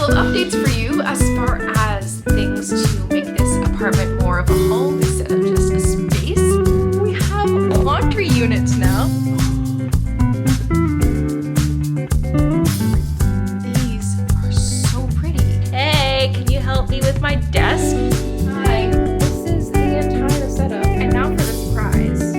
couple of updates for you as far as things to make this apartment more of a home instead of just a space. We have laundry units now. These are so pretty. Hey, can you help me with my desk? Hi, this is the entire setup. And now for the surprise.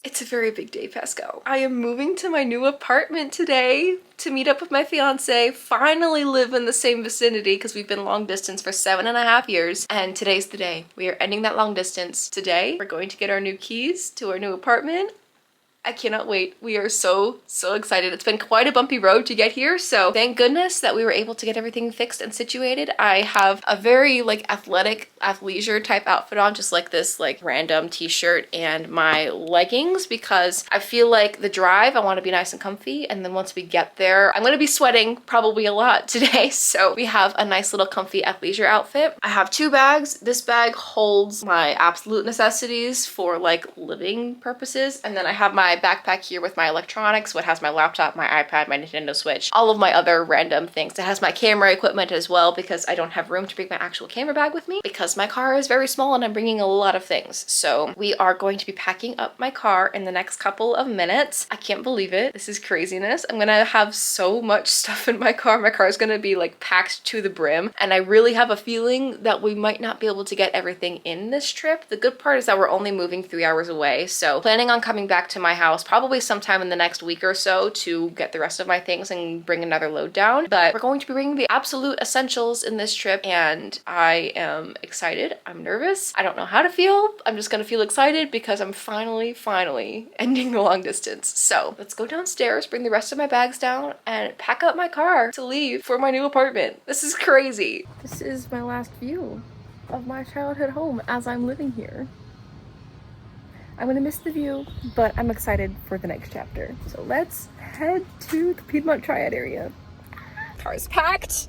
It's a very big day, Pascal. I am moving to my new apartment today to meet up with my fiance, finally live in the same vicinity because we've been long distance for 7.5 years. And today's the day. We are ending that long distance today. We're going to get our new keys to our new apartment. I cannot wait. We are so excited. It's been quite a bumpy road to get here, so thank goodness that we were able to get everything fixed and situated. I have a very athletic athleisure type outfit on, just like this random t-shirt and my leggings, because I feel like the drive, I want to be nice and comfy, and then once we get there, I'm going to be sweating probably a lot today, so we have a nice little comfy athleisure outfit. I have 2 bags. This bag holds my absolute necessities for living purposes, and then I have my backpack here with my electronics, what has my laptop, my iPad, my Nintendo Switch, all of my other random things. It has my camera equipment as well because I don't have room to bring my actual camera bag with me because my car is very small and I'm bringing a lot of things. So we are going to be packing up my car in the next couple of minutes. I can't believe it. This is craziness. I'm gonna have so much stuff in my car. My car is gonna be packed to the brim, and I really have a feeling that we might not be able to get everything in this trip. The good part is that we're only moving 3 hours away, so planning on coming back to my house probably sometime in the next week or so to get the rest of my things and bring another load down. But we're going to be bringing the absolute essentials in this trip, and I am excited. I'm nervous. I don't know how to feel. I'm just gonna feel excited because I'm finally ending the long distance. So let's go downstairs, bring the rest of my bags down, and pack up my car to leave for my new apartment. This is crazy. This is my last view of my childhood home as I'm living here. I'm gonna miss the view, but I'm excited for the next chapter. So let's head to the Piedmont Triad area. Car's packed.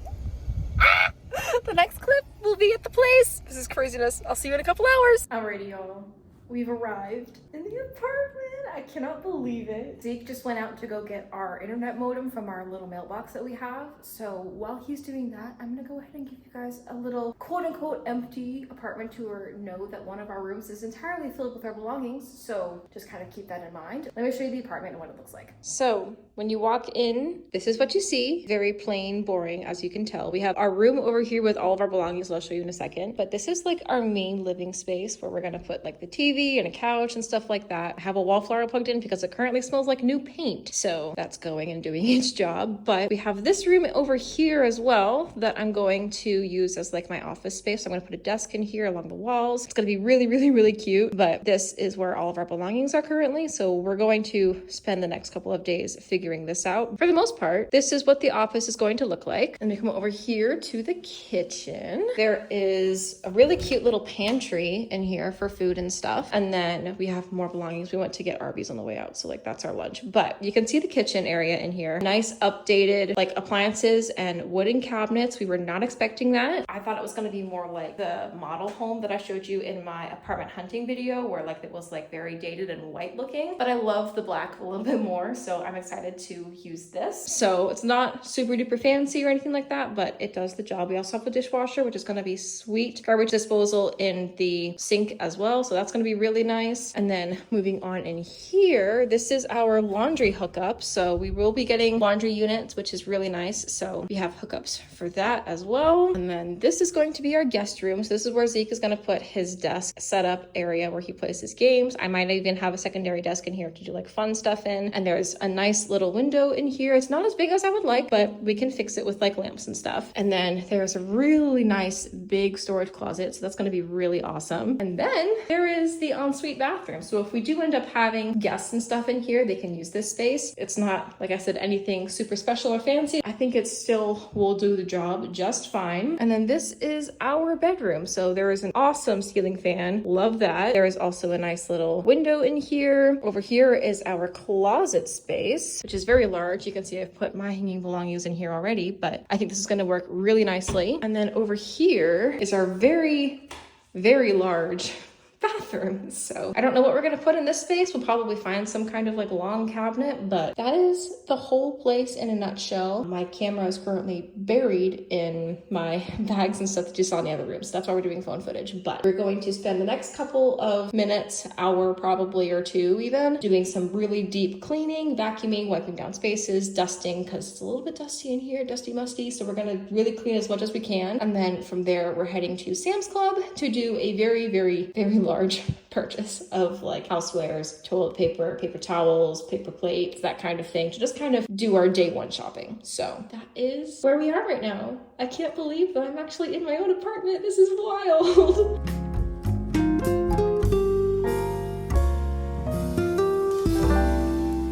The next clip will be at the place. This is craziness. I'll see you in a couple hours. Alrighty, y'all. We've arrived in the apartment. I cannot believe it. Zeke just went out to go get our internet modem from our little mailbox that we have. So while he's doing that, I'm gonna go ahead and give you guys a little quote unquote empty apartment tour. Know that one of our rooms is entirely filled with our belongings. So just kind of keep that in mind. Let me show you the apartment and what it looks like. So when you walk in, this is what you see. Very plain, boring, as you can tell. We have our room over here with all of our belongings that I'll show you in a second. But this is our main living space where we're gonna put the TV and a couch and stuff like that. I have a wallflower plugged in because it currently smells like new paint. So that's going and doing its job. But we have this room over here as well that I'm going to use as my office space. So I'm gonna put a desk in here along the walls. It's gonna be really cute. But this is where all of our belongings are currently. So we're going to spend the next couple of days figuring this out. For the most part, this is what the office is going to look like. And we come over here to the kitchen. There is a really cute little pantry in here for food and stuff. And then we have more belongings. We went to get Arby's on the way out, so that's our lunch. But you can see the kitchen area in here. Nice updated appliances and wooden cabinets. We were not expecting that. I thought it was going to be more like the model home that I showed you in my apartment hunting video, where it was very dated and white looking. But I love the black a little bit more, so I'm excited to use this. So it's not super duper fancy or anything like that, but it does the job. We also have a dishwasher, which is going to be sweet. Garbage disposal in the sink as well, so that's going to be really nice. And then moving on in here, this is our laundry hookup. So we will be getting laundry units, which is really nice. So we have hookups for that as well. And then this is going to be our guest room. So this is where Zeke is going to put his desk setup area where he plays his games. I might even have a secondary desk in here to do fun stuff in. And there's a nice little window in here. It's not as big as I would like, but we can fix it with lamps and stuff. And then there's a really nice big storage closet. So that's going to be really awesome. And then there is the ensuite bathroom. So if we do end up having guests and stuff in here, they can use this space. It's not, like I said, anything super special or fancy. I think it still will do the job just fine. And then this is our bedroom. So there is an awesome ceiling fan. Love that. There is also a nice little window in here. Over here is our closet space, which is very large. You can see I've put my hanging belongings in here already, but I think this is going to work really nicely. And then over here is our very large bathroom. So I don't know what we're gonna put in this space. We'll probably find some kind of like long cabinet, but that is the whole place in a nutshell. My camera is currently buried in my bags and stuff that you saw in the other room. So that's why we're doing phone footage. But we're going to spend the next couple of minutes, hour probably, or two even, doing some really deep cleaning, vacuuming, wiping down spaces, dusting, because it's a little bit dusty in here, dusty musty. So we're gonna really clean as much as we can. And then from there, we're heading to Sam's Club to do a very, very, very large purchase of like housewares, toilet paper, paper towels, paper plates, that kind of thing, to just kind of do our day one shopping. So that is where we are right now. I can't believe that I'm actually in my own apartment. This is wild.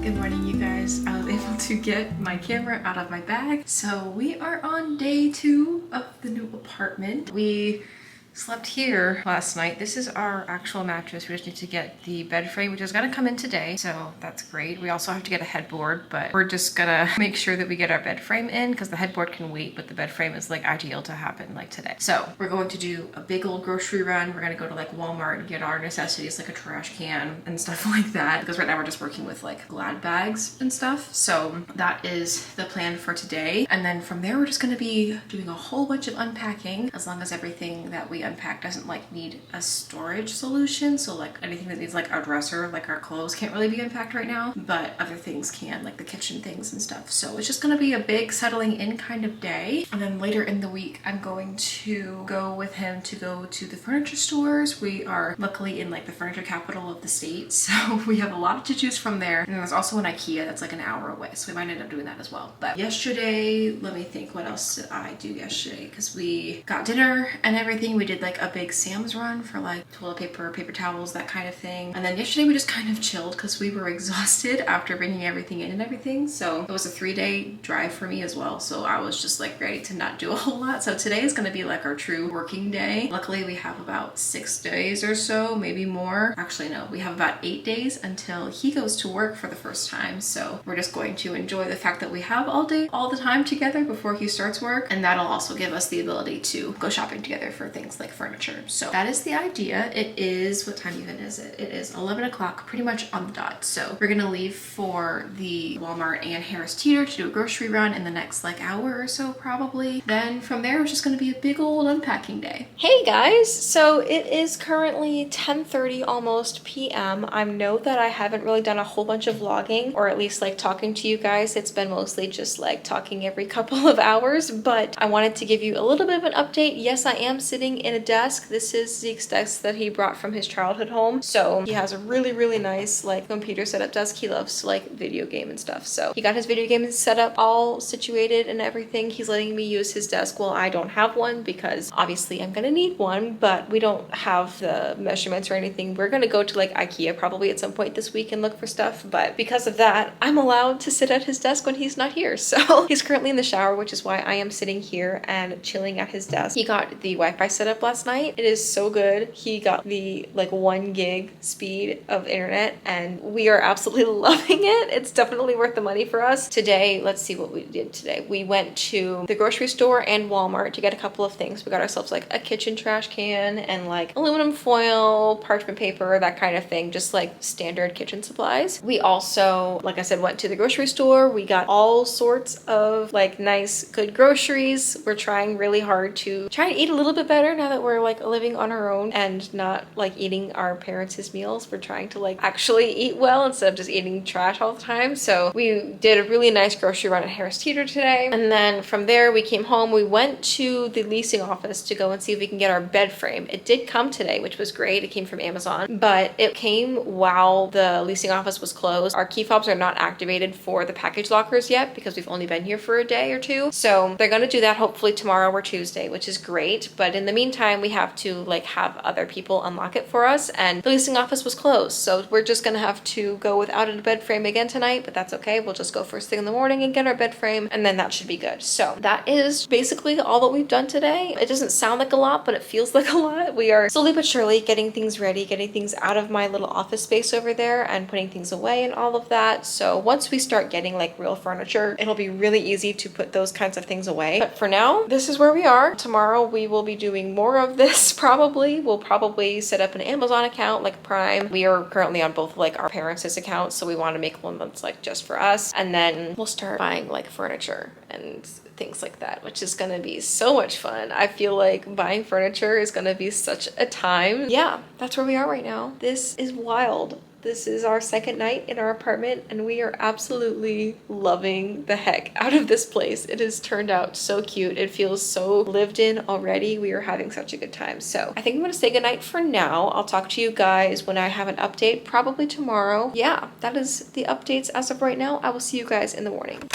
Good morning, you guys. I was able to get my camera out of my bag. So we are on day 2 of the new apartment. We slept here last night. This is our actual mattress. We just need to get the bed frame, which is gonna come in today, so that's great. We also have to get a headboard, but we're just gonna make sure that we get our bed frame in because the headboard can wait, but the bed frame is like ideal to happen like today. So we're going to do a big old grocery run. We're gonna go to like Walmart and get our necessities, like a trash can and stuff like that, because right now we're just working with like Glad bags and stuff. So that is the plan for today. And then from there, we're just gonna be doing a whole bunch of unpacking, as long as everything that we unpack doesn't like need a storage solution. So like anything that needs like our dresser, like our clothes, can't really be unpacked right now, but other things can, like the kitchen things and stuff. So it's just gonna be a big settling in kind of day. And then later in the week, I'm going to go with him to go to the furniture stores. We are luckily in like the furniture capital of the state, so we have a lot to choose from there. And there's also an IKEA that's like an hour away, so we might end up doing that as well. But yesterday, let me think, what else did I do yesterday? Because we got dinner and everything. We did like a big Sam's run for like toilet paper, paper towels, that kind of thing. And then yesterday we just kind of chilled because we were exhausted after bringing everything in and everything. So it was a 3-day drive for me as well. So I was just like ready to not do a whole lot. So today is going to be like our true working day. Luckily we have about 6 days or so, maybe more. Actually, no, we have about 8 days until he goes to work for the first time. So we're just going to enjoy the fact that we have all day, all the time together before he starts work. And that'll also give us the ability to go shopping together for things like furniture. So that is the idea. It is, what time even is it? It is 11 o'clock, pretty much on the dot. So we're gonna leave for the Walmart and Harris Teeter to do a grocery run in the next like hour or so probably. Then from there, it's just gonna be a big old unpacking day. Hey guys, so it is currently 10:30 almost p.m. I know that I haven't really done a whole bunch of vlogging, or at least like talking to you guys. It's been mostly just like talking every couple of hours, but I wanted to give you a little bit of an update. Yes, I am sitting in a desk. This is Zeke's desk that he brought from his childhood home. So he has a really, really nice like computer setup desk. He loves to like video game and stuff. So he got his video game set up all situated and everything. He's letting me use his desk. Well, I don't have one because obviously I'm gonna need one, but we don't have the measurements or anything. We're gonna go to like IKEA probably at some point this week and look for stuff. But because of that, I'm allowed to sit at his desk when he's not here. So he's currently in the shower, which is why I am sitting here and chilling at his desk. He got the Wi-Fi set up last night. It is so good. He got the like 1 gig speed of internet and we are absolutely loving it. It's definitely worth the money for us. Today, let's see what we did today. We went to the grocery store and Walmart to get a couple of things. We got ourselves like a kitchen trash can and like aluminum foil, parchment paper, that kind of thing, just like standard kitchen supplies. We also, like I said, went to the grocery store. We got all sorts of like nice, good groceries. We're trying really hard to try and eat a little bit better now that we're like living on our own and not like eating our parents' meals. We're trying to like actually eat well instead of just eating trash all the time. So we did a really nice grocery run at Harris Teeter today. And then from there we came home. We went to the leasing office to go and see if we can get our bed frame. It did come today, which was great. It came from Amazon, but it came while the leasing office was closed. Our key fobs are not activated for the package lockers yet because we've only been here for a day or two. So they're going to do that hopefully tomorrow or Tuesday, which is great. But in the meantime, we have to like have other people unlock it for us, and the leasing office was closed. So we're just gonna have to go without a bed frame again tonight, but that's okay. We'll just go first thing in the morning and get our bed frame, and then that should be good. So that is basically all that we've done today. It doesn't sound like a lot, but it feels like a lot. We are slowly but surely getting things ready, getting things out of my little office space over there and putting things away and all of that. So once we start getting like real furniture, it'll be really easy to put those kinds of things away. But for now, this is where we are. Tomorrow we will be doing more more of this probably. We'll probably set up an Amazon account like Prime. We are currently on both like our parents' accounts, so we want to make one that's like just for us. And then we'll start buying like furniture and things like that, which is gonna be so much fun. I feel like buying furniture is gonna be such a time. Yeah, that's where we are right now. This is wild. This is our second night in our apartment and we are absolutely loving the heck out of this place. It has turned out so cute. It feels so lived in already. We are having such a good time. So I think I'm gonna say goodnight for now. I'll talk to you guys when I have an update, probably tomorrow. Yeah, that is the updates as of right now. I will see you guys in the morning.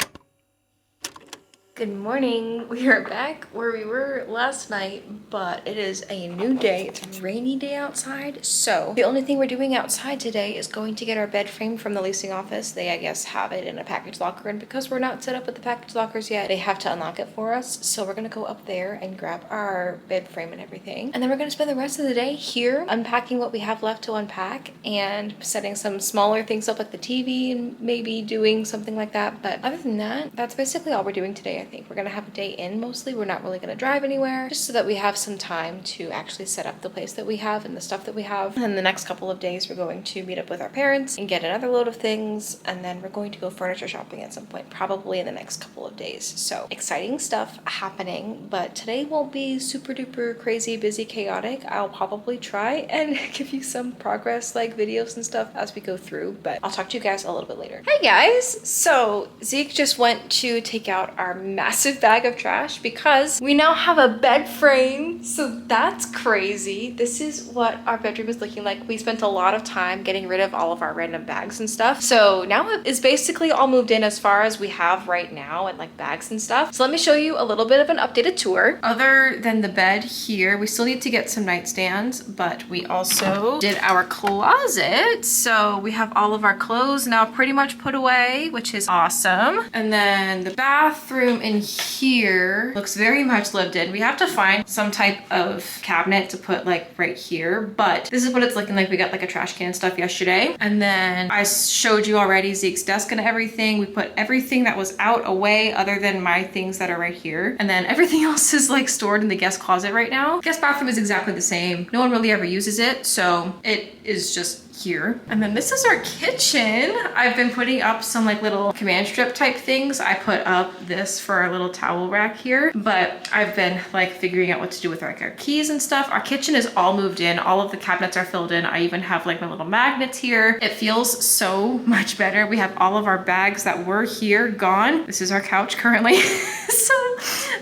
Good morning. We are back where we were last night, but it is a new day. It's a rainy day outside. So the only thing we're doing outside today is going to get our bed frame from the leasing office. They, I guess, have it in a package locker, and because we're not set up with the package lockers yet, they have to unlock it for us. So we're gonna go up there and grab our bed frame and everything. And then we're gonna spend the rest of the day here unpacking what we have left to unpack and setting some smaller things up like the TV and maybe doing something like that. But other than that, that's basically all we're doing today. I think we're gonna have a day in mostly. We're not really gonna drive anywhere, just so that we have some time to actually set up the place that we have and the stuff that we have. And the next couple of days we're going to meet up with our parents and get another load of things, and then we're going to go furniture shopping at some point, probably in the next couple of days. So exciting stuff happening, but today won't be super duper crazy, busy, chaotic. I'll probably try and give you some progress like videos and stuff as we go through, but I'll talk to you guys a little bit later. Hey guys! So Zeke just went to take out our massive bag of trash because we now have a bed frame. So that's crazy. This is what our bedroom is looking like. We spent a lot of time getting rid of all of our random bags and stuff. So now it is basically all moved in as far as we have right now, and like bags and stuff. So let me show you a little bit of an updated tour. Other than the bed here, we still need to get some nightstands, but we also did our closet. So we have all of our clothes now pretty much put away, which is awesome. And then the bathroom in here looks very much lived in. We have to find some type of cabinet to put like right here, but this is what it's looking like. We got like a trash can and stuff yesterday. And then I showed you already Zeke's desk and everything. We put everything that was out away other than my things that are right here. And then everything else is like stored in the guest closet right now. Guest bathroom is exactly the same. No one really ever uses it, so it is just here. And then this is our kitchen. I've been putting up some like little command strip type things. I put up this for our little towel rack here, but I've been like figuring out what to do with like our keys and stuff. Our kitchen is all moved in. All of the cabinets are filled in. I even have like my little magnets here. It feels so much better. We have all of our bags that were here gone. This is our couch currently. So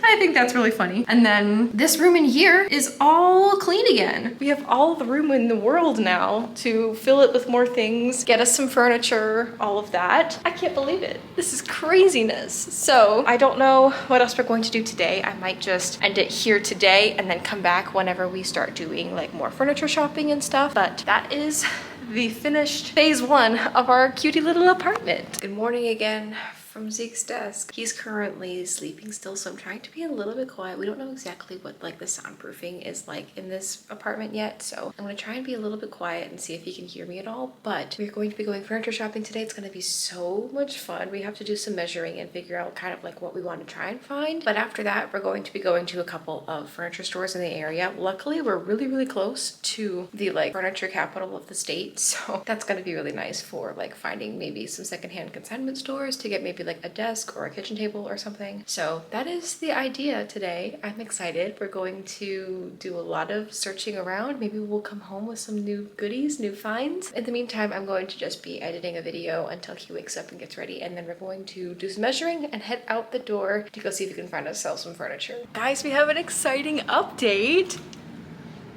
I think that's really funny. And then this room in here is all clean again. We have all the room in the world now to fill it with more things, get us some furniture, all of that. I can't believe it. This is craziness. So I don't know what else we're going to do today. I might just end it here today and then come back whenever we start doing like more furniture shopping and stuff. But that is the finished phase one of our cutie little apartment. Good morning again from Zeke's desk. He's currently sleeping still, so I'm trying to be a little bit quiet. We don't know exactly what like the soundproofing is like in this apartment yet, so I'm gonna try and be a little bit quiet and see if he can hear me at all. But we're going to be going furniture shopping today. It's gonna be so much fun. We have to do some measuring and figure out kind of like what we want to try and find. But after that, we're going to be going to a couple of furniture stores in the area. Luckily, we're really close to the like furniture capital of the state, so that's gonna be really nice for like finding maybe some secondhand consignment stores to get maybe like a desk or a kitchen table or something. So that is the idea today. I'm excited. We're going to do a lot of searching around. Maybe we'll come home with some new goodies, new finds. In the meantime, I'm going to just be editing a video until he wakes up and gets ready, and then we're going to do some measuring and head out the door to go see if we can find ourselves some furniture. Guys, we have an exciting update.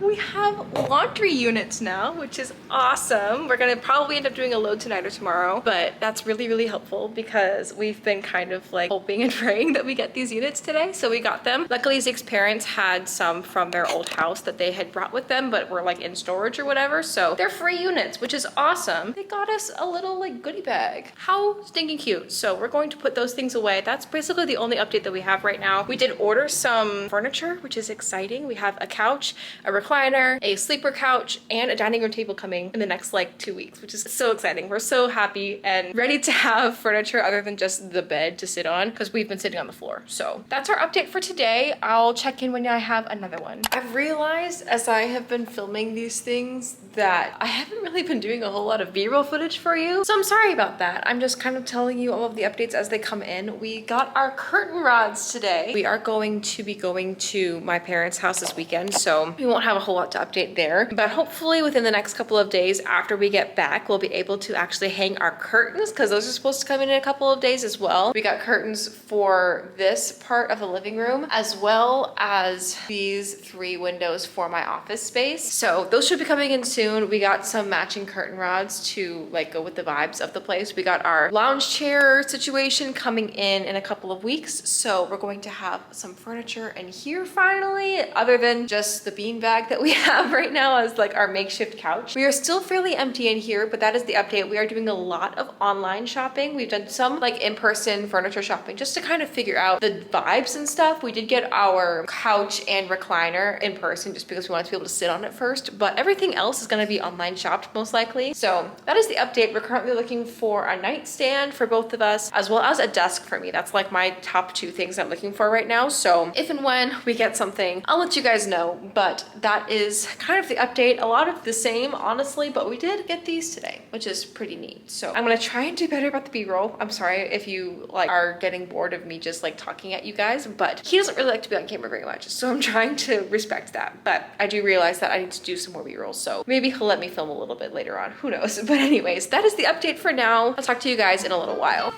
We have laundry units now, which is awesome. We're gonna probably end up doing a load tonight or tomorrow, but that's really helpful because we've been kind of like hoping and praying that we get these units today. So we got them. Luckily, Zeke's parents had some from their old house that they had brought with them, but were like in storage or whatever. So they're free units, which is awesome. They got us a little like goodie bag. How stinking cute. So we're going to put those things away. That's basically the only update that we have right now. We did order some furniture, which is exciting. We have a couch, a recliner, a sleeper couch, and a dining room table coming in the next like 2 weeks, which is so exciting. We're so happy and ready to have furniture other than just the bed to sit on because we've been sitting on the floor. So that's our update for today. I'll check in when I have another one. I've realized as I have been filming these things that I haven't really been doing a whole lot of B-roll footage for you. So I'm sorry about that. I'm just kind of telling you all of the updates as they come in. We got our curtain rods today. We are going to be going to my parents' house this weekend, so we won't have a whole lot to update there. But hopefully within the next couple of days after we get back, we'll be able to actually hang our curtains because those are supposed to come in a couple of days as well. We got curtains for this part of the living room as well as these 3 windows for my office space. So those should be coming in soon. We got some matching curtain rods to like go with the vibes of the place. We got our lounge chair situation coming in a couple of weeks. So we're going to have some furniture in here finally, other than just the beanbag that we have right now as like our makeshift couch. We are still fairly empty in here, but that is the update. We are doing a lot of online shopping. We've done some like in-person furniture shopping just to kind of figure out the vibes and stuff. We did get our couch and recliner in person just because we wanted to be able to sit on it first, but everything else is going to be online shopped most likely. So that is the update. We're currently looking for a nightstand for both of us as well as a desk for me. That's like my top 2 things I'm looking for right now. So if and when we get something, I'll let you guys know, but that is kind of the update. A lot of the same, honestly, but we did get these today, which is pretty neat. So I'm going to try and do better about the B-roll. I'm sorry if you like are getting bored of me just like talking at you guys, but he doesn't really like to be on camera very much. So I'm trying to respect that, but I do realize that I need to do some more B-rolls. So maybe he'll let me film a little bit later on, who knows? But anyways, that is the update for now. I'll talk to you guys in a little while.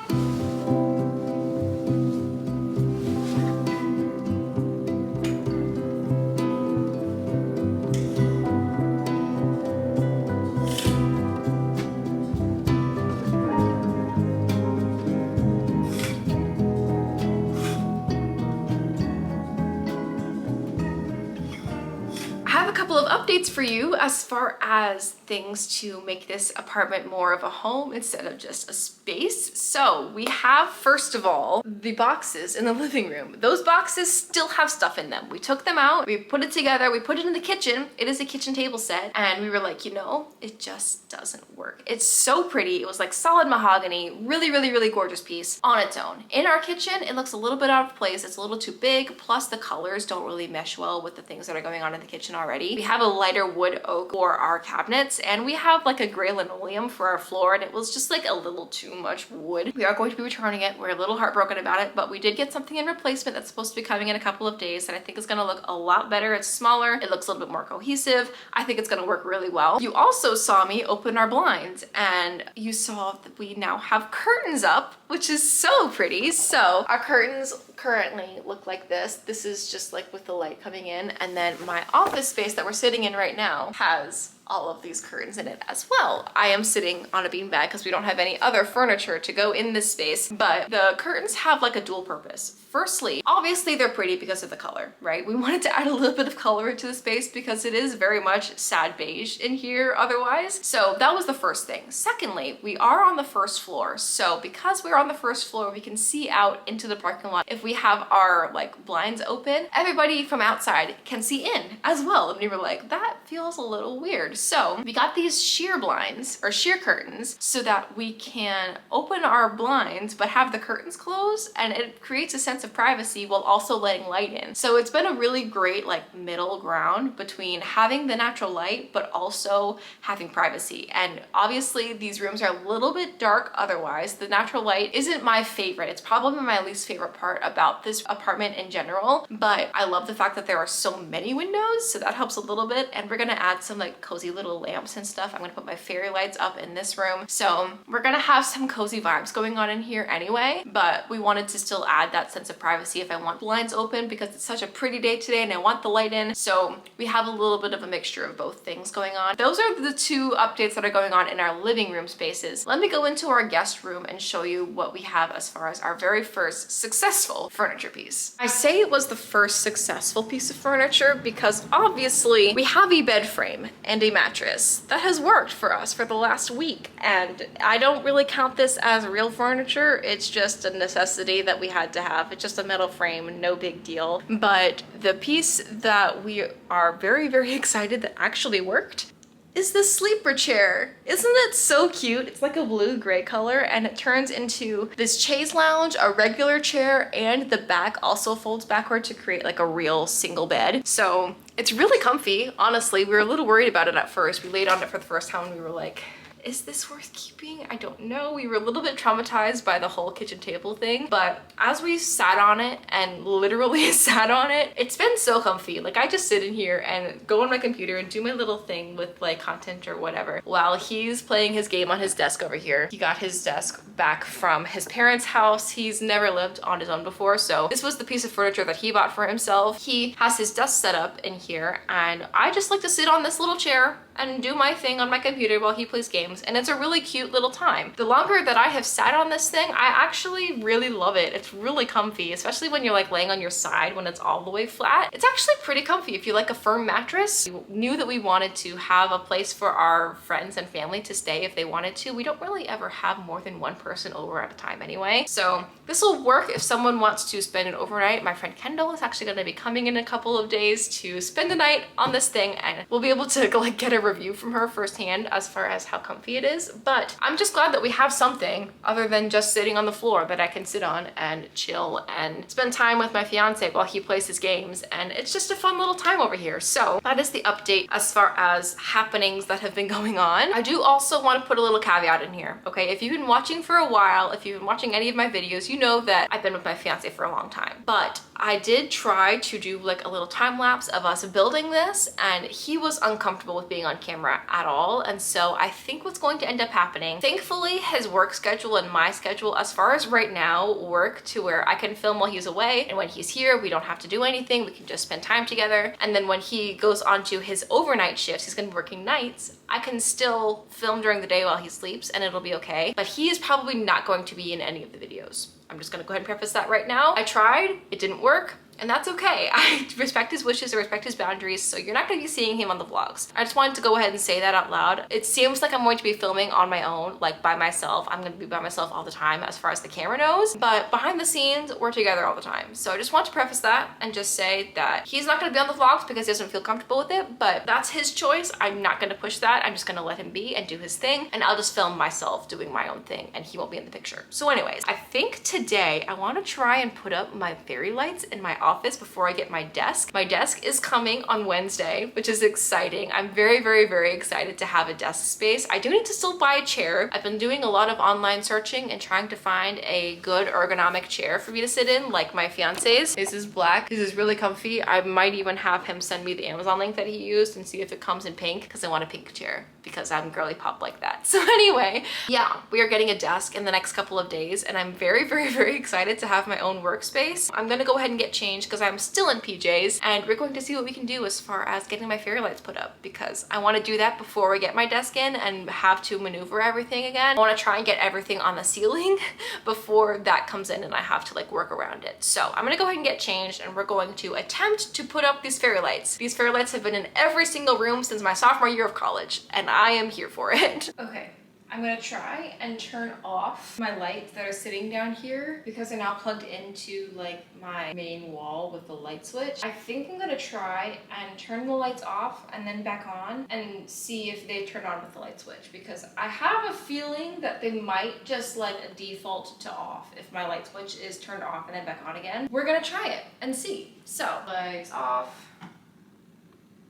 Couple of updates for you as far as things to make this apartment more of a home instead of just a space. So we have, first of all, the boxes in the living room. Those boxes still have stuff in them. We took them out, we put it together, we put it in the kitchen. It is a kitchen table set, and we were like, you know, it just doesn't work. It's so pretty. It was like solid mahogany, really, really, really gorgeous piece on its own. In our kitchen, it looks a little bit out of place. It's a little too big, plus the colors don't really mesh well with the things that are going on in the kitchen already. We have a lighter wood oak for our cabinets, and we have like a gray linoleum for our floor, and it was just like a little too much wood. We are going to be returning it. We're a little heartbroken about it, but we did get something in replacement that's supposed to be coming in a couple of days that I think is going to look a lot better. It's smaller, it looks a little bit more cohesive. I think it's going to work really well. You also saw me open our blinds, and you saw that we now have curtains up, which is so pretty. So our curtains currently look like this. This is just like with the light coming in, and then my office space that we're sitting in right now has all of these curtains in it as well. I am sitting on a beanbag because we don't have any other furniture to go in this space, but the curtains have like a dual purpose. Firstly, obviously they're pretty because of the color, right? We wanted to add a little bit of color into the space because it is very much sad beige in here otherwise. So that was the first thing. Secondly, we are on the first floor. So because we're on the first floor, we can see out into the parking lot. If we have our like blinds open, everybody from outside can see in as well. And we were like, that feels a little weird. So we got these sheer blinds or sheer curtains so that we can open our blinds but have the curtains closed, and it creates a sense of privacy while also letting light in. So it's been a really great like middle ground between having the natural light but also having privacy. And obviously these rooms are a little bit dark otherwise. The natural light isn't my favorite. It's probably my least favorite part about this apartment in general, but I love the fact that there are so many windows, so that helps a little bit. And we're gonna add some like cozy little lamps and stuff. I'm gonna put my fairy lights up in this room. So we're gonna have some cozy vibes going on in here anyway, but we wanted to still add that sense of privacy if I want blinds open because it's such a pretty day today and I want the light in. So we have a little bit of a mixture of both things going on. Those are the 2 updates that are going on in our living room spaces. Let me go into our guest room and show you what we have as far as our very first successful furniture piece. I say it was the first successful piece of furniture because obviously we have a bed frame and a mattress that has worked for us for the last week. And I don't really count this as real furniture. It's just a necessity that we had to have. It's just a metal frame, no big deal. But the piece that we are very, very excited that actually worked is the sleeper chair. Isn't it so cute? It's like a blue-gray color and it turns into this chaise lounge, a regular chair, and the back also folds backward to create like a real single bed. So it's really comfy, honestly. We were a little worried about it at first. We laid on it for the first time and we were like, is this worth keeping? I don't know. We were a little bit traumatized by the whole kitchen table thing, but as we sat on it and literally sat on it, it's been so comfy. Like I just sit in here and go on my computer and do my little thing with like content or whatever while he's playing his game on his desk over here. He got his desk back from his parents' house. He's never lived on his own before, so this was the piece of furniture that he bought for himself. He has his desk set up in here and I just like to sit on this little chair and do my thing on my computer while he plays games, and it's a really cute little time. The longer that I have sat on this thing, I actually really love it. It's really comfy, especially when you're like laying on your side when it's all the way flat. It's actually pretty comfy if you like a firm mattress. We knew that we wanted to have a place for our friends and family to stay if they wanted to. We don't really ever have more than one person over at a time anyway. So this will work if someone wants to spend an overnight. My friend Kendall is actually gonna be coming in a couple of days to spend the night on this thing, and we'll be able to like get a review from her firsthand as far as how comfy it is. But I'm just glad that we have something other than just sitting on the floor that I can sit on and chill and spend time with my fiance while he plays his games, and it's just a fun little time over here. So that is the update as far as happenings that have been going on. I do also want to put a little caveat in here, okay? If you've been watching for a while, if you've been watching any of my videos, you know that I've been with my fiance for a long time. But I did try to do like a little time lapse of us building this, and he was uncomfortable with being on camera at all. And so I think what's going to end up happening, thankfully his work schedule and my schedule as far as right now work to where I can film while he's away, and when he's here we don't have to do anything, we can just spend time together. And then when he goes on to his overnight shifts, he's gonna be working nights, I can still film during the day while he sleeps and it'll be okay. But he is probably not going to be in any of the videos. I'm just gonna go ahead and preface that right now. I tried, it didn't work, and that's okay. I respect his wishes, I respect his boundaries, so you're not gonna be seeing him on the vlogs. I just wanted to go ahead and say that out loud. It seems like I'm going to be filming on my own, like by myself. I'm gonna be by myself all the time as far as the camera knows, but behind the scenes, we're together all the time. So I just want to preface that and just say that he's not gonna be on the vlogs because he doesn't feel comfortable with it, but that's his choice. I'm not gonna push that. I'm just gonna let him be and do his thing, and I'll just film myself doing my own thing, and he won't be in the picture. So anyways, I think today I wanna try and put up my fairy lights in my office before I get my desk. My desk is coming on Wednesday, which is exciting. I'm very, very, very excited to have a desk space. I do need to still buy a chair. I've been doing a lot of online searching and trying to find a good ergonomic chair for me to sit in, like my fiance's. This is black. This is really comfy. I might even have him send me the Amazon link that he used and see if it comes in pink, because I want a pink chair because I'm girly pop like that. So anyway, yeah, we are getting a desk in the next couple of days, and I'm very, very, very excited to have my own workspace. I'm gonna go ahead and get changed because I'm still in PJs, and we're going to see what we can do as far as getting my fairy lights put up, because I want to do that before we get my desk in and have to maneuver everything again. I want to try and get everything on the ceiling before that comes in and I have to like work around it. So I'm gonna go ahead and get changed, and we're going to attempt to put up these fairy lights. These fairy lights have been in every single room since my sophomore year of college, and I am here for it. Okay. I'm gonna try and turn off my lights that are sitting down here because they're now plugged into like my main wall with the light switch. I think I'm gonna try and turn the lights off and then back on and see if they turn on with the light switch, because I have a feeling that they might just like default to off if my light switch is turned off and then back on again. We're gonna try it and see. So, lights off.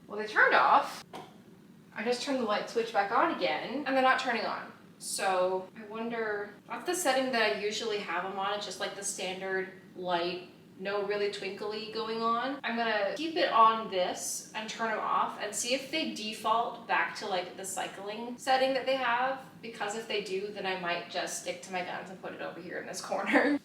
Well, they turned off. I just turned the light switch back on again, and they're not turning on. So I wonder, that's the setting that I usually have them on. It's just like the standard light, no really twinkly going on. I'm gonna keep it on this and turn them off and see if they default back to like the cycling setting that they have, because if they do, then I might just stick to my guns and put it over here in this corner.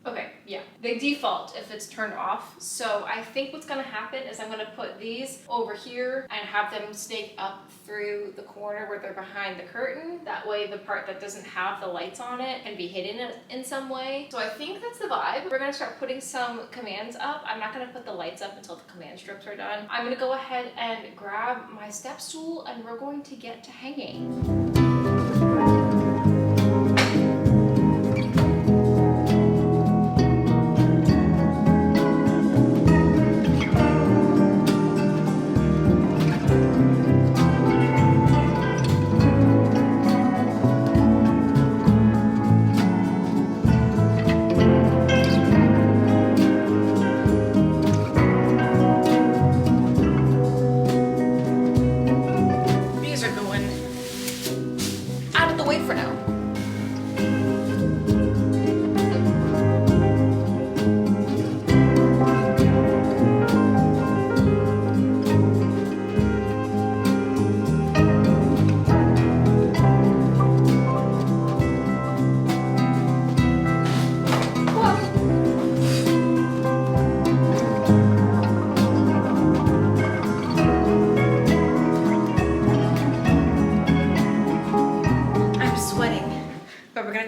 Okay, Yeah, they default if it's turned off. So I think what's gonna happen is I'm gonna put these over here and have them snake up through the corner where they're behind the curtain. That way the part that doesn't have the lights on it can be hidden in some way. So I think that's the vibe. We're gonna start putting some commands up. I'm not gonna put the lights up until the command strips are done. I'm gonna go ahead and grab my step stool and we're going to get to hanging.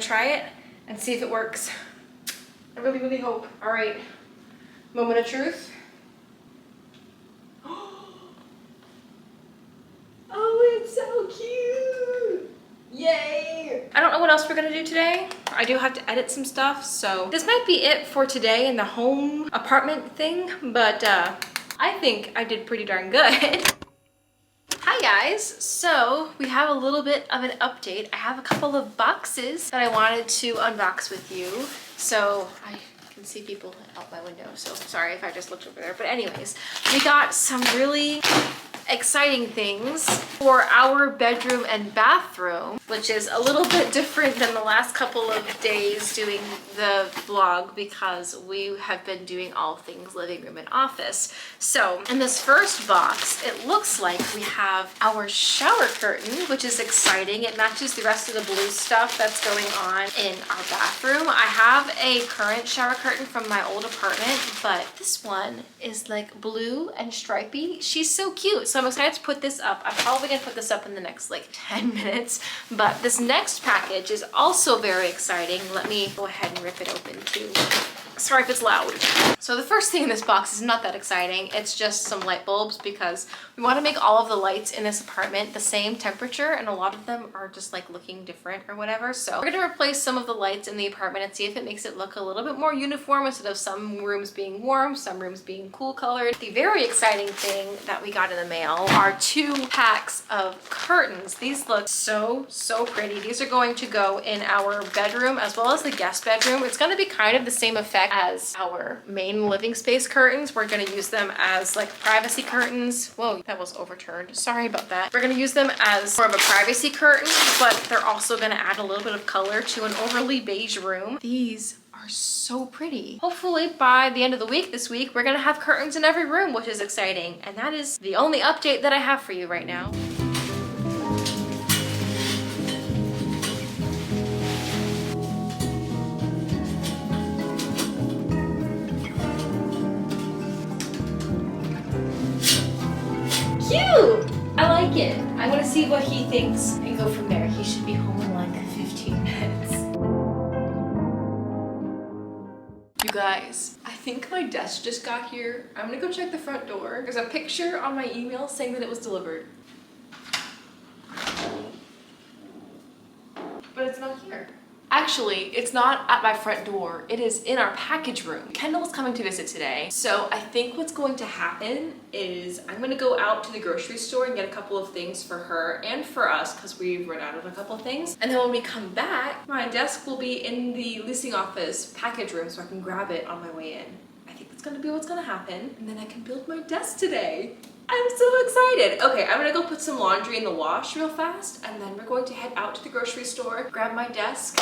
Try it and see if it works. I really, really hope. All right, moment of truth. Oh, it's so cute. Yay. I don't know what else we're gonna do today. I do have to edit some stuff, so this might be it for today in the home apartment thing, but I think I did pretty darn good. Hi guys, so we have a little bit of an update. I have a couple of boxes that I wanted to unbox with you. So I can see people out my window, so sorry if I just looked over there. But anyways, we got some really exciting things for our bedroom and bathroom, which is a little bit different than the last couple of days doing the vlog because we have been doing all things living room and office. So in this first box, it looks like we have our shower curtain, which is exciting. It matches the rest of the blue stuff that's going on in our bathroom. I have a current shower curtain from my old apartment, but this one is like blue and stripy. She's so cute. So I'm excited to put this up. I'm probably gonna put this up in the next like 10 minutes, but this next package is also very exciting. Let me go ahead and rip it open too. Sorry if it's loud. So the first thing in this box is not that exciting. It's just some light bulbs because we want to make all of the lights in this apartment the same temperature, and a lot of them are just like looking different or whatever. So we're gonna replace some of the lights in the apartment and see if it makes it look a little bit more uniform instead of some rooms being warm, some rooms being cool colored. The very exciting thing that we got in the mail are 2 packs of curtains. These look so pretty. These are going to go in our bedroom as well as the guest bedroom. It's going to be kind of the same effect as our main living space curtains. We're going to use them as like privacy curtains. Whoa, that was overturned. Sorry about that. We're going to use them as more of a privacy curtain, but they're also going to add a little bit of color to an overly beige room. These are so pretty. Hopefully by the end of the week this week, we're going to have curtains in every room, which is exciting. And that is the only update that I have for you right now. Cute! I like it. I'm gonna see what he thinks and go from there. He should be home in like 15 minutes. You guys, I think my desk just got here. I'm gonna go check the front door. There's a picture on my email saying that it was delivered. But it's not here. Actually, it's not at my front door. It is in our package room. Kendall's coming to visit today. So I think what's going to happen is I'm gonna go out to the grocery store and get a couple of things for her and for us because we've run out of a couple of things. And then when we come back, my desk will be in the leasing office package room so I can grab it on my way in. I think that's gonna be what's gonna happen. And then I can build my desk today. I'm so excited. Okay, I'm gonna go put some laundry in the wash real fast and then we're going to head out to the grocery store, grab my desk,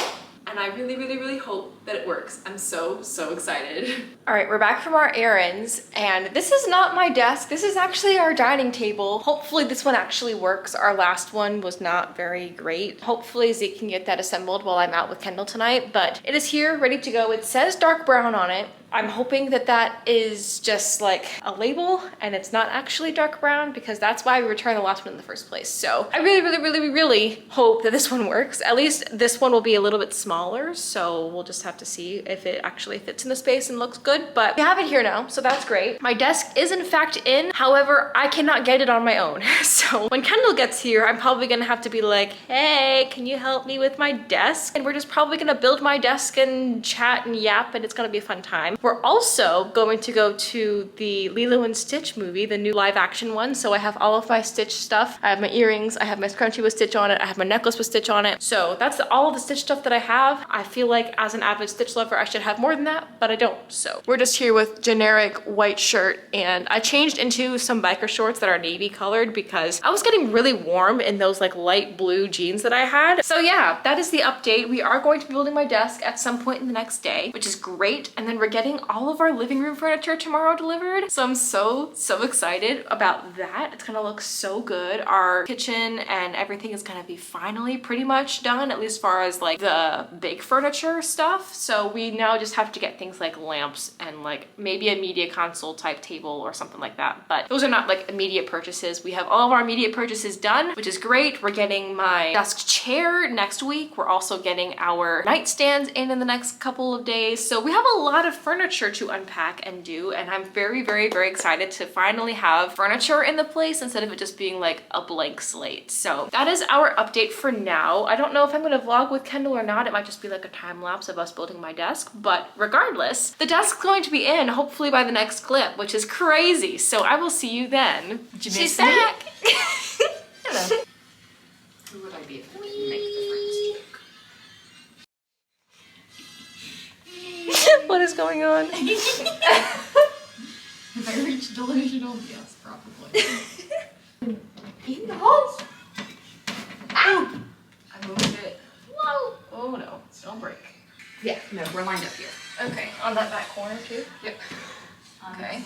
and I really, really, really hope that it works. I'm so, so excited. All right, we're back from our errands, and this is not my desk. This is actually our dining table. Hopefully this one actually works. Our last one was not very great. Hopefully Zeke can get that assembled while I'm out with Kendall tonight, but it is here, ready to go. It says dark brown on it. I'm hoping that that is just like a label and it's not actually dark brown, because that's why we returned the last one in the first place. So I really, really, really, really hope that this one works. At least this one will be a little bit smaller, so we'll just have to see if it actually fits in the space and looks good. But we have it here now, so that's great. My desk is in fact in, however, I cannot get it on my own. So when Kendall gets here, I'm probably gonna have to be like, hey, can you help me with my desk? And we're just probably gonna build my desk and chat and yap, and it's gonna be a fun time. We're also going to go to the Lilo and Stitch movie, the new live action one. So I have all of my Stitch stuff. I have my earrings, I have my scrunchie with Stitch on it, I have my necklace with Stitch on it. So that's all of the Stitch stuff that I have. I feel like as an avid Stitch lover, I should have more than that, but I don't. So we're just here with generic white shirt, and I changed into some biker shorts that are navy colored because I was getting really warm in those like light blue jeans that I had. So yeah, that is the update. We are going to be building my desk at some point in the next day, which is great. And then we're getting all of our living room furniture tomorrow delivered. So I'm so excited about that. It's gonna look so good. Our kitchen and everything is gonna be finally pretty much done, at least as far as like the big furniture stuff. So we now just have to get things like lamps and like maybe a media console type table or something like that. But those are not like immediate purchases. We have all of our immediate purchases done, which is great. We're getting my desk chair next week. We're also getting our nightstands in the next couple of days. So we have a lot of furniture to unpack and do, and I'm very, very, very excited to finally have furniture in the place instead of it just being like a blank slate. So that is our update for now. I don't know if I'm gonna vlog with Kendall or not. It might just be like a time lapse of us building my desk, but regardless, the desk's going to be in hopefully by the next clip, which is crazy. So I will see you then. She's back. Hello. Who would I be if I didn't make the friends joke? What is going on? If I reach delusional, yes, probably. In the hole. Ow! I moved it. Whoa! Oh no, don't break. Yeah, no, we're lined up here. Okay, on that back corner too? Yep. Okay.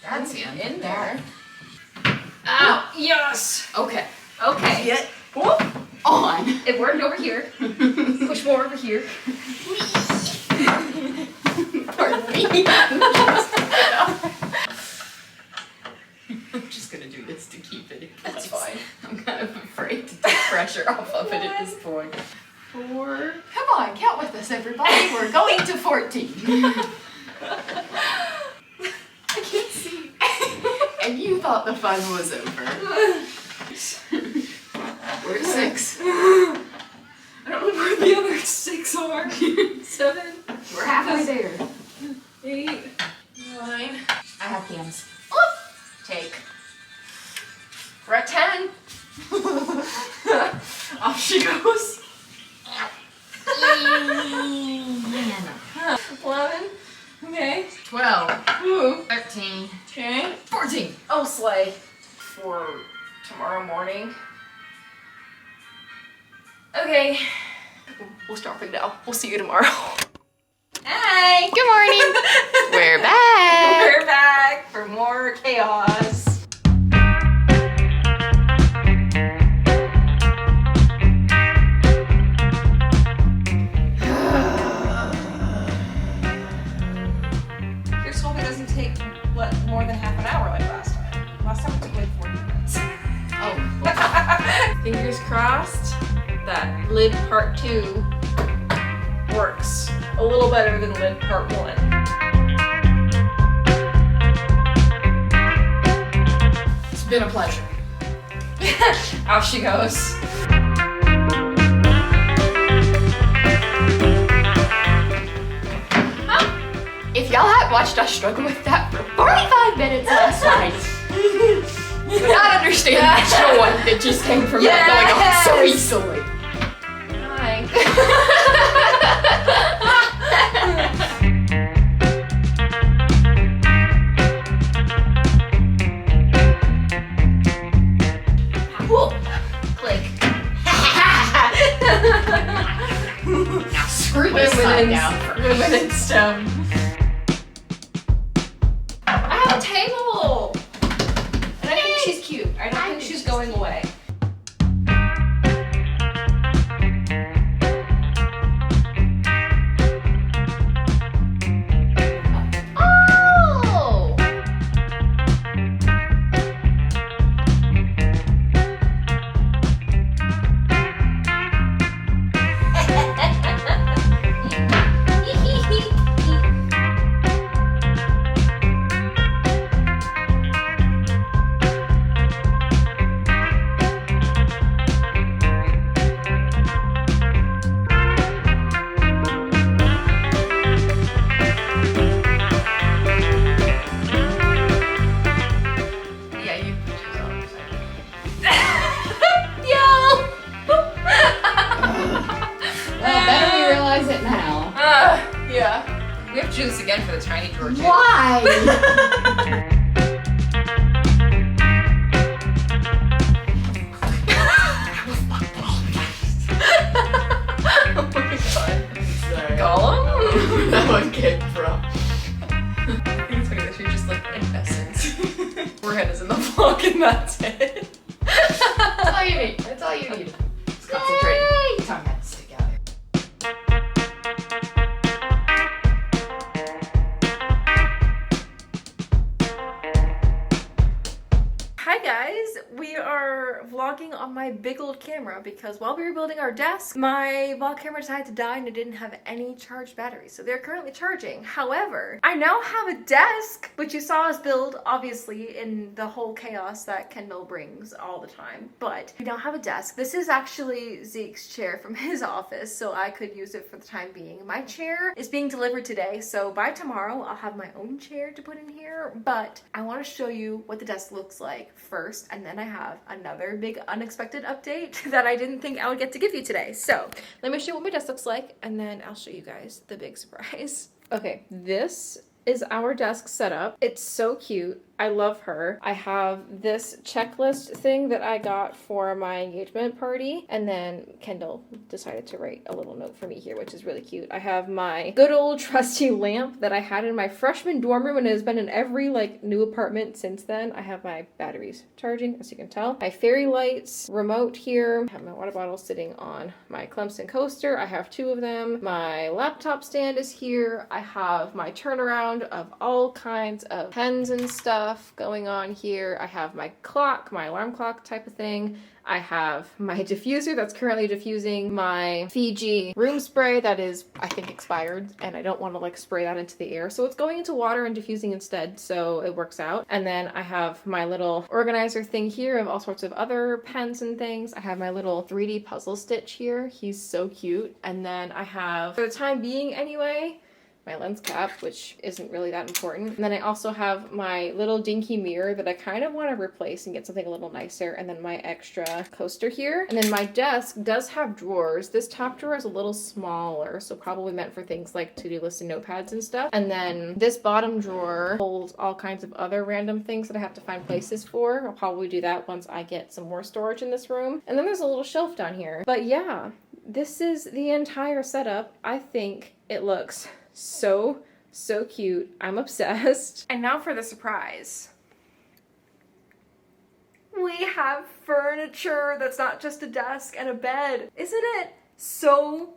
That's in there. Ow! Yes! Okay. Okay. Get Whoop. on. It worked over here. Push more over here. Pardon me. I'm just gonna do this to keep it in That's place. fine. I'm kind of afraid to take pressure off of it at this point. 4. Come on, count with us, everybody. We're going to 14. I can't see. And you thought the fun was over. We're at 6. I don't know where the other 6 are. 7. We're halfway there. 8. 9. I have cans. Take. We're at 10. Off she goes. 11. Okay. 12. Ooh. 13. Okay. 14. Oh, slay. For tomorrow morning. Okay. We'll start right now. We'll see you tomorrow. Hi. Good morning. We're back. We're back for more chaos. Here's hoping it doesn't take more than half an hour like last time. Last time it took like 40 minutes. Oh. Fingers crossed that lid part 2 works a little better than lid part 1. It's been a pleasure. Out she goes. If y'all had watched us struggle with that for 45 minutes last night, you would not understand the joy that just came from that going on so easily. Hi. Cool. Click. screw this side down first. Women in STEM. I have a table! And I think she's cute. I don't think she's going away. Yeah. We have to do this again for the tiny drawer too. Why? Oh my god. Sorry. Gollum? That one came from. I think it's funny that you're just like in essence. Forehead is in the vlog and that's it. That's all you need. That's all you need. Just concentrate. Tongue heads together. Hi guys, we are vlogging on my big old camera because while we were building our desk, my vlog camera decided to die and it didn't have any charged batteries. So they're currently charging. However, I now have a desk, which you saw us build obviously in the whole chaos that Kendall brings all the time. But we now have a desk. This is actually Zeke's chair from his office, so I could use it for the time being. My chair is being delivered today, so by tomorrow I'll have my own chair to put in here. But I want to show you what the desk looks like first, and then I have another big unexpected update that I didn't think I would get to give you today. So let me show you what my desk looks like, and then I'll show you guys the big surprise. Okay, this is our desk setup. It's so cute. I love her. I have this checklist thing that I got for my engagement party, and then Kendall decided to write a little note for me here, which is really cute. I have my good old trusty lamp that I had in my freshman dorm room and it has been in every like new apartment since then. I have my batteries charging, as you can tell. My fairy lights, remote here. I have my water bottle sitting on my Clemson coaster. I have 2 of them. My laptop stand is here. I have my turnaround of all kinds of pens and stuff going on here. I have my clock, my alarm clock type of thing. I have my diffuser that's currently diffusing my Fiji room spray that is, I think, expired, and I don't want to like spray that into the air. So it's going into water and diffusing instead, so it works out. And then I have my little organizer thing here of all sorts of other pens and things. I have my little 3D puzzle stitch here. He's so cute. And then I have, for the time being anyway, my lens cap, which isn't really that important. And then I also have my little dinky mirror that I kind of want to replace and get something a little nicer. And then my extra coaster here. And then my desk does have drawers. This top drawer is a little smaller, so probably meant for things like to-do lists and notepads and stuff. And then this bottom drawer holds all kinds of other random things that I have to find places for. I'll probably do that once I get some more storage in this room. And then there's a little shelf down here. But yeah, this is the entire setup. I think it looks so cute. I'm obsessed. And now for the surprise. We have furniture that's not just a desk and a bed. Isn't it so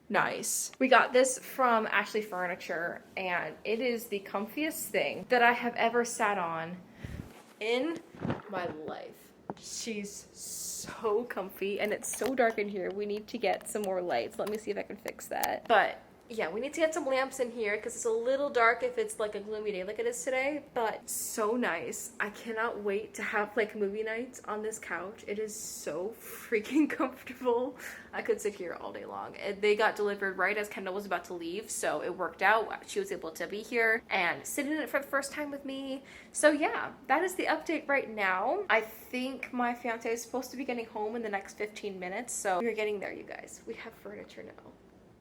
nice? We got this from Ashley Furniture, and it is the comfiest thing that I have ever sat on in my life. She's so comfy, and it's so dark in here. We need to get some more lights. Let me see if I can fix that. But yeah, we need to get some lamps in here because it's a little dark if it's like a gloomy day like it is today, but so nice. I cannot wait to have like movie nights on this couch. It is so freaking comfortable. I could sit here all day long. They got delivered right as Kendall was about to leave, so it worked out. She was able to be here and sit in it for the first time with me. So yeah, that is the update right now. I think my fiance is supposed to be getting home in the next 15 minutes, so we're getting there, you guys. We have furniture now.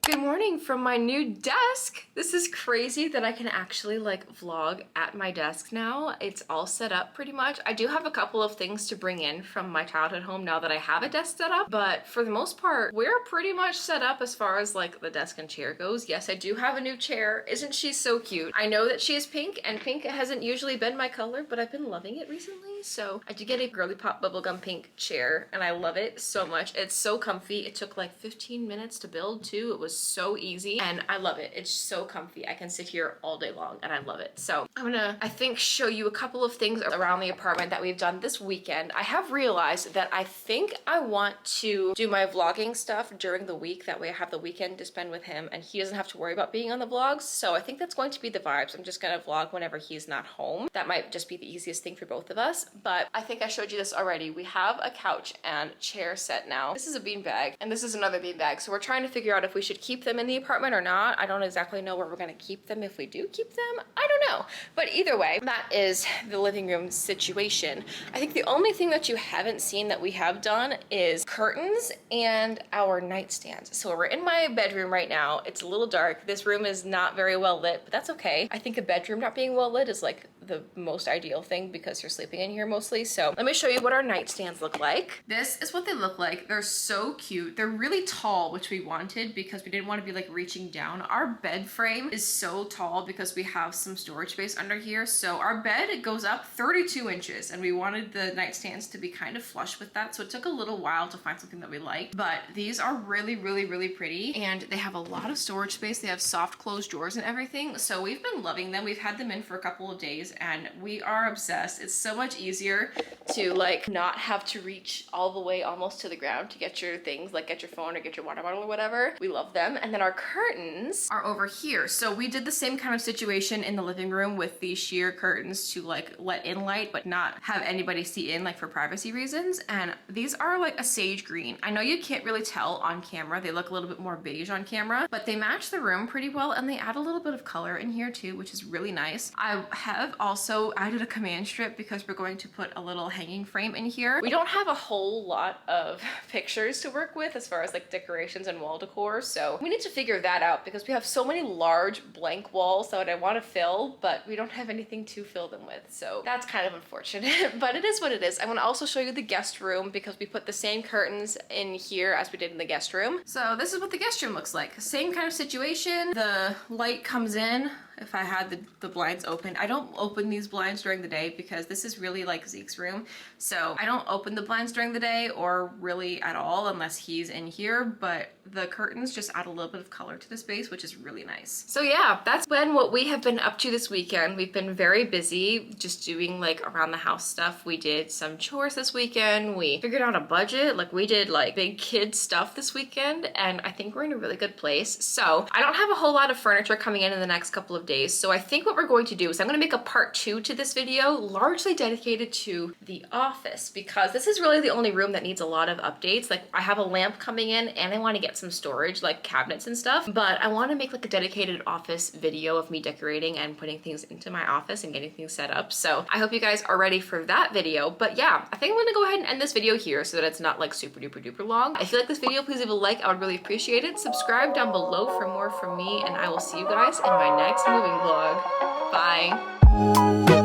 Good morning from my new desk. This is crazy that I can actually like vlog at my desk now. It's all set up pretty much. I do have a couple of things to bring in from my childhood home now that I have a desk set up, but for the most part, we're pretty much set up as far as like the desk and chair goes. Yes, I do have a new chair. Isn't she so cute? I know that she is pink, and pink hasn't usually been my color, but I've been loving it recently. So I did get a Girly Pop bubblegum pink chair, and I love it so much. It's so comfy. It took like 15 minutes to build too. It was so easy and I love it. It's so comfy. I can sit here all day long and I love it. So I'm gonna, I think, show you a couple of things around the apartment that we've done this weekend. I have realized that I think I want to do my vlogging stuff during the week. That way I have the weekend to spend with him and he doesn't have to worry about being on the vlogs. So I think that's going to be the vibes. I'm just gonna vlog whenever he's not home. That might just be the easiest thing for both of us. But I think I showed you this already. We have a couch and chair set now. This is a beanbag and this is another beanbag. So we're trying to figure out if we should keep them in the apartment or not. I don't exactly know where we're gonna keep them, if we do keep them. I don't know. But either way, that is the living room situation. I think the only thing that you haven't seen that we have done is curtains and our nightstands. So we're in my bedroom right now. It's a little dark. This room is not very well lit, but that's okay. I think a bedroom not being well lit is like the most ideal thing because you're sleeping in here mostly. So let me show you what our nightstands look like. This is what they look like. They're so cute. They're really tall, which we wanted because we didn't want to be like reaching down. Our bed frame is so tall because we have some storage space under here. So our bed, it goes up 32 inches and we wanted the nightstands to be kind of flush with that. So it took a little while to find something that we liked, but these are really, really, really pretty. And they have a lot of storage space. They have soft closed drawers and everything. So we've been loving them. We've had them in for a couple of days and we are obsessed. It's so much easier to like not have to reach all the way almost to the ground to get your things, like get your phone or get your water bottle or whatever. We love them. And then our curtains are over here. So we did the same kind of situation in the living room with these sheer curtains to like let in light but not have anybody see in, like for privacy reasons. And these are like a sage green. I know you can't really tell on camera. They look a little bit more beige on camera, but they match the room pretty well and they add a little bit of color in here too, which is really nice. I have also added a command strip because we're going to put a little hanging frame in here. We don't have a whole lot of pictures to work with as far as like decorations and wall decor, so we need to figure that out because we have so many large blank walls that I want to fill, but we don't have anything to fill them with, so that's kind of unfortunate. But it is what it is. I want to also show you the guest room because we put the same curtains in here as we did in the guest room. So this is what the guest room looks like. Same kind of situation. The light comes in if I had the blinds open. I don't open these blinds during the day because this is really like Zeke's room. So I don't open the blinds during the day or really at all unless he's in here, but the curtains just add a little bit of color to the space, which is really nice. So yeah, that's been what we have been up to this weekend. We've been very busy just doing like around the house stuff. We did some chores this weekend. We figured out a budget. Like we did like big kid stuff this weekend and I think we're in a really good place. So I don't have a whole lot of furniture coming in the next couple of days. So I think what we're going to do is I'm going to make a part 2 to this video largely dedicated to the office because this is really the only room that needs a lot of updates. Like I have a lamp coming in and I want to get some storage like cabinets and stuff, but I want to make like a dedicated office video of me decorating and putting things into my office and getting things set up. So I hope you guys are ready for that video. But yeah, I think I'm going to go ahead and end this video here so that it's not like super duper duper long. If you like this video, please leave a like. I would really appreciate it. Subscribe down below for more from me and I will see you guys in my next moving vlog. Bye.